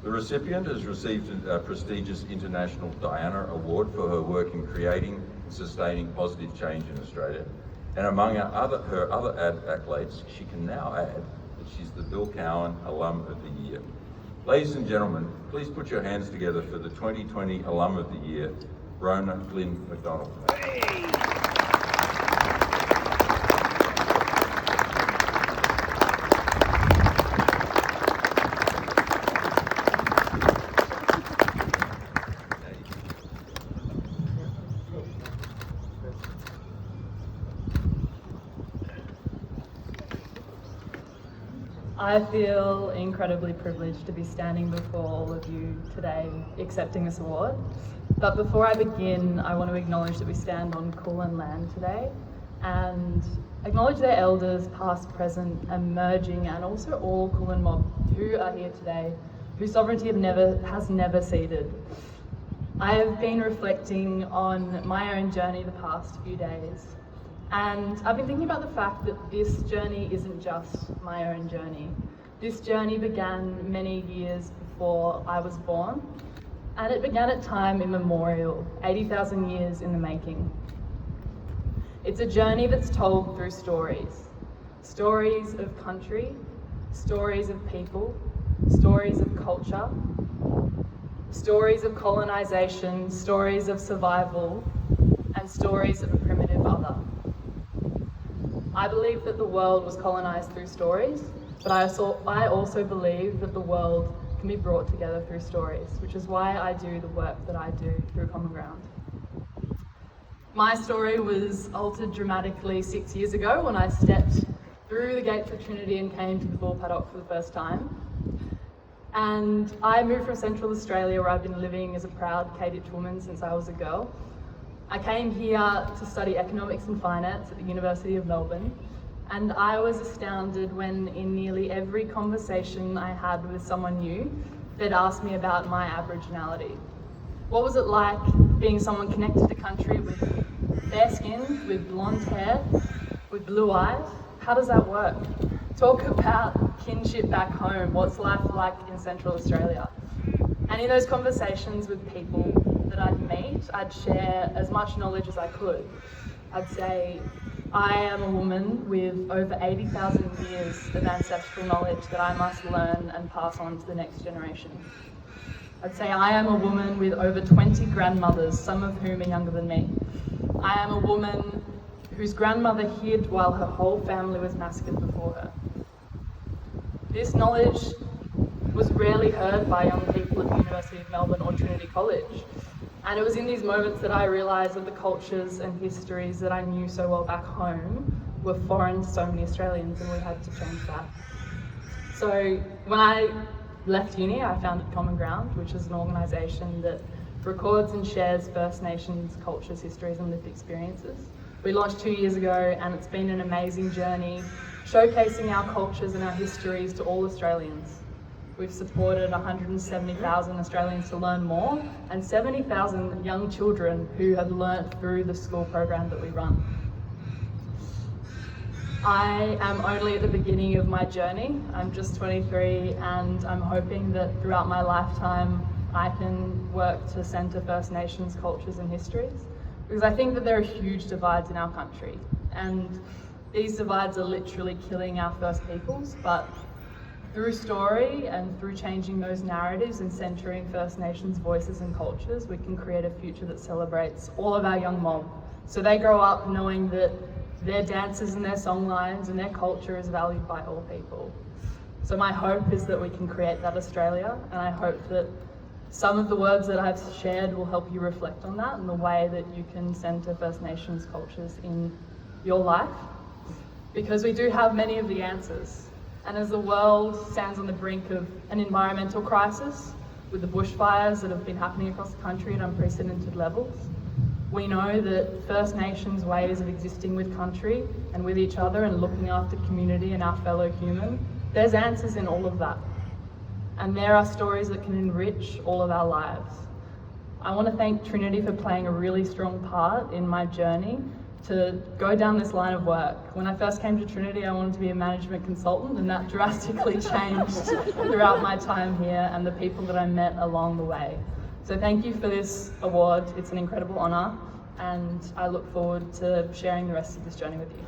The recipient has received a prestigious International Diana Award for her work in creating and sustaining positive change in Australia. And among her other accolades, she can now add that she's the Bill Cowan Alum of the Year. Ladies and gentlemen, please put your hands together for the 2020 Alum of the Year, Rona Glynn-McDonald. Hey. I feel incredibly privileged to be standing before all of you today accepting this award. But before I begin, I want to acknowledge that we stand on Kulin land today and acknowledge their elders, past, present, emerging, and also all Kulin mob who are here today, whose sovereignty has never ceded. I have been reflecting on my own journey the past few days. And I've been thinking about the fact that this journey isn't just my own journey. This journey began many years before I was born, and it began at time immemorial, 80,000 years in the making. It's a journey that's told through stories. Stories of country, stories of people, stories of culture, stories of colonization, stories of survival, and stories of a primitive other. I believe that the world was colonized through stories, but I also believe that the world can be brought together through stories, which is why I do the work that I do through Common Ground. My story was altered dramatically 6 years ago when I stepped through the gates of Trinity and came to the bull paddock for the first time. And I moved from Central Australia, where I've been living as a proud Kaditch woman since I was a girl. I came here to study economics and finance at the University of Melbourne, and I was astounded when in nearly every conversation I had with someone new, they'd ask me about my Aboriginality. What was it like being someone connected to country with fair skin, with blonde hair, with blue eyes? How does that work? Talk about kinship back home. What's life like in Central Australia? And in those conversations with people that I'd meet, I'd share as much knowledge as I could. I'd say, I am a woman with over 80,000 years of ancestral knowledge that I must learn and pass on to the next generation. I'd say, I am a woman with over 20 grandmothers, some of whom are younger than me. I am a woman whose grandmother hid while her whole family was massacred before her. This knowledge was rarely heard by young people at the University of Melbourne or Trinity College. And it was in these moments that I realised that the cultures and histories that I knew so well back home were foreign to so many Australians, and we had to change that. So when I left uni, I founded Common Ground, which is an organisation that records and shares First Nations cultures, histories and lived experiences. We launched 2 years ago, and it's been an amazing journey, showcasing our cultures and our histories to all Australians. We've supported 170,000 Australians to learn more, and 70,000 young children who have learnt through the school program that we run. I am only at the beginning of my journey. I'm just 23, and I'm hoping that throughout my lifetime I can work to centre First Nations cultures and histories, because I think that there are huge divides in our country, and these divides are literally killing our First Peoples, but through story and through changing those narratives and centering First Nations voices and cultures, we can create a future that celebrates all of our young mob. So they grow up knowing that their dances and their songlines and their culture is valued by all people. So my hope is that we can create that Australia, and I hope that some of the words that I've shared will help you reflect on that and the way that you can centre First Nations cultures in your life, because we do have many of the answers. And as the world stands on the brink of an environmental crisis, with the bushfires that have been happening across the country at unprecedented levels, we know that First Nations ways of existing with country and with each other and looking after community and our fellow human, there's answers in all of that. And there are stories that can enrich all of our lives. I want to thank Trinity for playing a really strong part in my journey, to go down this line of work. When I first came to Trinity, I wanted to be a management consultant, and that drastically changed throughout my time here and the people that I met along the way. So thank you for this award. It's an incredible honour, and I look forward to sharing the rest of this journey with you.